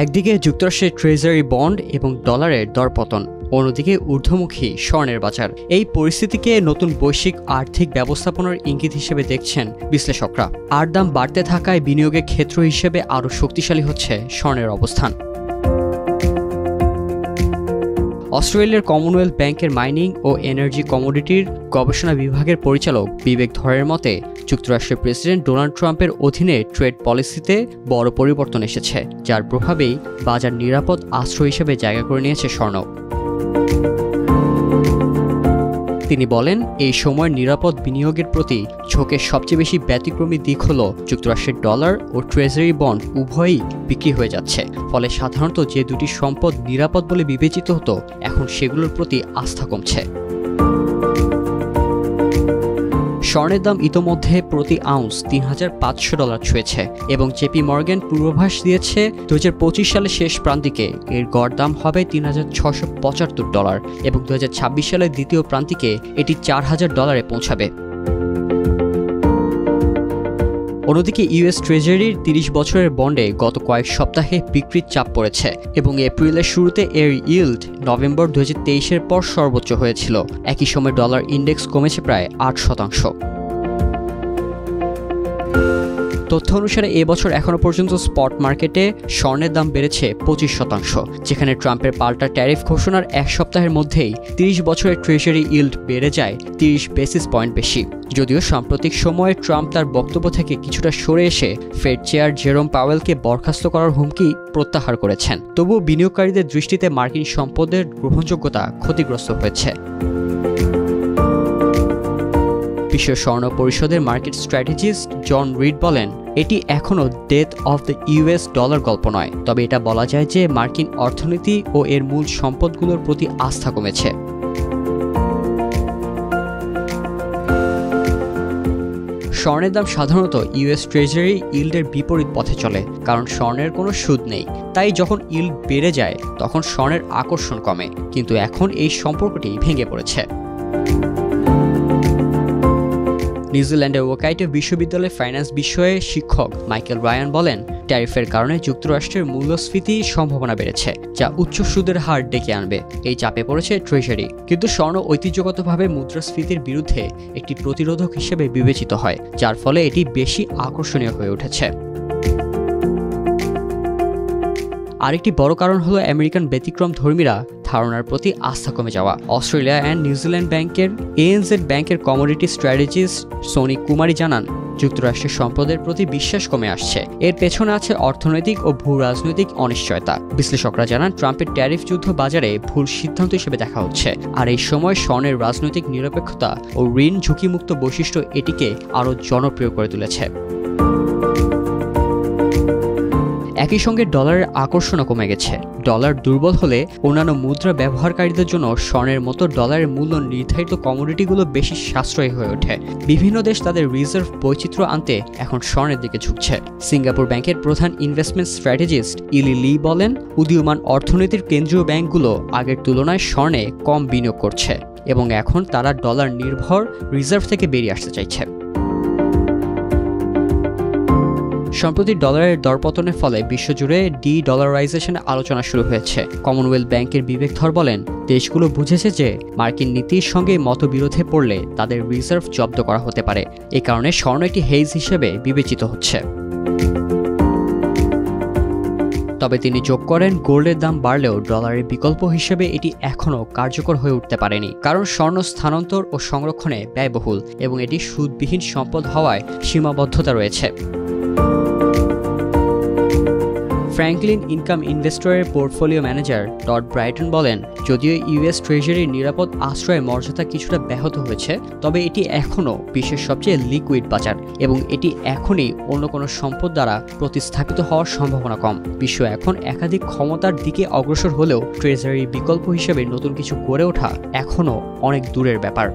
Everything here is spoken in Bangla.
একদিকে যুক্তরাষ্ট্রের ট্রেজারি বন্ড এবং ডলারের দরপতন, অন্যদিকে ঊর্ধ্বমুখী স্বর্ণের বাজার। এই পরিস্থিতিকে নতুন বৈশ্বিক আর্থিক ব্যবস্থাপনার ইঙ্গিত হিসেবে দেখছেন বিশ্লেষকরা। আর দাম বাড়তে থাকায় বিনিয়োগের ক্ষেত্র হিসেবে আরও শক্তিশালী হচ্ছে স্বর্ণের অবস্থান। অস্ট্রেলিয়ার কমনওয়েলথ ব্যাংকের মাইনিং ও এনার্জি কমোডিটির গবেষণা বিভাগের পরিচালক বিবেক ধরের মতে, যুক্তরাষ্ট্রের প্রেসিডেন্ট ডোনাল্ড ট্রাম্পের অধীনে ট্রেড পলিসিতে বড় পরিবর্তন এসেছে, যার প্রভাবেই বাজার নিরাপদ আশ্রয় হিসেবে জায়গা করে নিয়েছে স্বর্ণ। তিনি বলেন, এই সময় নিরাপদ বিনিয়োগের প্রতি ঝোঁকের সবচেয়ে বেশি ব্যতিক্রমী দিক হল যুক্তরাষ্ট্রের ডলার ও ট্রেজারি বন্ড উভয়ই বিক্রি হয়ে যাচ্ছে। ফলে সাধারণত যে দুটি সম্পদ নিরাপদ বলে বিবেচিত হতো, এখন সেগুলোর প্রতি আস্থা কমছে। স্বর্ণের দাম ইতোমধ্যে প্রতি আউন্স $3,500 ছুঁয়েছে এবং জেপি মর্গ্যান পূর্বাভাস দিয়েছে 2025 সালের শেষ প্রান্তিকে এর গড় দাম হবে $3,675 এবং 2026 সালের দ্বিতীয় প্রান্তিকে এটি $4,000 পৌঁছাবে। অন্যদিকে ইউএস ট্রেজারির 30 বছরের বন্ডে গত কয়েক সপ্তাহে বিক্রির চাপ পড়েছে এবং এপ্রিলের শুরুতে এর ইল্ড নভেম্বর 2023-এর পর সর্বোচ্চ হয়েছিল। একই সময় ডলার ইন্ডেক্স কমেছে প্রায় 8%। তথ্য অনুসারে এবছর এখনও পর্যন্ত স্পট মার্কেটে স্বর্ণের দাম বেড়েছে 25%, যেখানে ট্রাম্পের পাল্টা ট্যারিফ ঘোষণার এক সপ্তাহের মধ্যেই 30 বছরের ট্রেজারি ইল্ড বেড়ে যায় 30 বেসিস পয়েন্ট বেশি। যদিও সাম্প্রতিক সময়ে ট্রাম্প তার বক্তব্য থেকে কিছুটা সরে এসে ফেড চেয়ার জেরোম পাওয়েলকে বরখাস্ত করার হুমকি প্রত্যাহার করেছেন, তবুও বিনিয়োগকারীদের দৃষ্টিতে মার্কিন সম্পদের গ্রহণযোগ্যতা ক্ষতিগ্রস্ত হয়েছে। বিশ্ব স্বর্ণ পরিষদের মার্কেট স্ট্র্যাটেজিস্ট জন রিড বলেন, এটি এখনও death of the US dollar গল্প নয়, তবে এটা বলা যায় যে মার্কিন অর্থনীতি ও এর মূল সম্পদগুলোর প্রতি আস্থা কমেছে। স্বর্ণের দাম সাধারণত ইউএস ট্রেজারি ইল্ডের বিপরীত পথে চলে, কারণ স্বর্ণের কোনো সুদ নেই। তাই যখন ইল্ড বেড়ে যায় তখন স্বর্ণের আকর্ষণ কমে, কিন্তু এখন এই সম্পর্কটি ভেঙে পড়েছে। নিউজিল্যান্ডের ওকাইটো বিশ্ববিদ্যালয়ের ফাইন্যান্স বিষয়ে শিক্ষক মাইকেল রায়ান বলেন, ট্যারিফের কারণে যুক্তরাষ্ট্রের মূল্যস্ফীতির সম্ভাবনা বেড়েছে, যা উচ্চ সুদের হার ডেকে আনবে। এই চাপে পড়েছে ট্রেজারি, কিন্তু স্বর্ণ ঐতিহ্যগতভাবে মুদ্রাস্ফীতির বিরুদ্ধে একটি প্রতিরোধক হিসেবে বিবেচিত হয়, যার ফলে এটি বেশি আকর্ষণীয় হয়ে উঠেছে। আরেকটি বড় কারণ হলো আমেরিকান ব্যতিক্রম ধর্মীরা ধারণার প্রতি আস্থা কমে যাওয়া। অস্ট্রেলিয়া অ্যান্ড নিউজিল্যান্ড ব্যাংকের এএনজেড ব্যাংকের কমোডিটি স্ট্র্যাটেজিস্ট সোনি কুমারী জানান, যুক্তরাষ্ট্রের সম্পদের প্রতি বিশ্বাস কমে আসছে। এর পেছনে আছে অর্থনৈতিক ও ভূ রাজনৈতিক অনিশ্চয়তা। বিশ্লেষকরা জানান, ট্রাম্পের ট্যারিফ যুদ্ধ বাজারে ভুল সিদ্ধান্ত হিসেবে দেখা হচ্ছে, আর এই সময় স্বর্ণের রাজনৈতিক নিরপেক্ষতা ও ঋণ ঝুঁকিমুক্ত বৈশিষ্ট্য এটিকে আরও জনপ্রিয় করে তুলেছে। একই সঙ্গে ডলারের আকর্ষণও কমে গেছে। ডলার দুর্বল হলে অন্যান্য মুদ্রা ব্যবহারকারীদের জন্য স্বর্ণের মতো ডলারের মূল্য নির্ধারিত কমোডিটিগুলো বেশি সাশ্রয়ী হয়ে ওঠে। বিভিন্ন দেশ তাদের রিজার্ভ বৈচিত্র্য আনতে এখন স্বর্ণের দিকে ঝুঁকছে। সিঙ্গাপুর ব্যাংকের প্রধান ইনভেস্টমেন্ট স্ট্র্যাটেজিস্ট ইলি লি বলেন, উদীয়মান অর্থনীতির কেন্দ্রীয় ব্যাংকগুলো আগের তুলনায় স্বর্ণে কম বিনিয়োগ করছে এবং এখন তারা ডলার নির্ভর রিজার্ভ থেকে বেরিয়ে আসতে চাইছে। সম্প্রতি ডলারের দরপতনের ফলে বিশ্বজুড়ে ডলারাইজেশনের আলোচনা শুরু হয়েছে। কমনওয়েলথ ব্যাংকের বিবেক ধর বলেন, দেশগুলো বুঝেছে যে মার্কিন নীতির সঙ্গে মতবিরোধে পড়লে তাদের রিজার্ভ জব্দ করা হতে পারে। এ কারণে স্বর্ণ একটি হেজ হিসেবে বিবেচিত হচ্ছে। তবে তিনি যোগ করেন, গোল্ডের দাম বাড়লেও ডলারের বিকল্প হিসেবে এটি এখনও কার্যকর হয়ে উঠতে পারেনি, কারণ স্বর্ণ স্থানান্তর ও সংরক্ষণে ব্যয়বহুল এবং এটি সুদবিহীন সম্পদ হওয়ায় সীমাবদ্ধতা রয়েছে। ফ্র্যাঙ্কলিন ইনকাম ইনভেস্টরের পোর্টফোলিও ম্যানেজার টড ব্রাইটন বলেন, যদিও ইউএস ট্রেজারির নিরাপদ আশ্রয়ের মর্যাদা কিছুটা ব্যাহত হয়েছে, তবে এটি এখনও বিশ্বের সবচেয়ে লিকুইড বাজার এবং এটি এখনই অন্য কোনো সম্পদ দ্বারা প্রতিস্থাপিত হওয়ার সম্ভাবনা কম। বিশ্ব এখন একাধিক ক্ষমতার দিকে অগ্রসর হলেও ট্রেজারির বিকল্প হিসেবে নতুন কিছু গড়ে ওঠা এখনও অনেক দূরের ব্যাপার।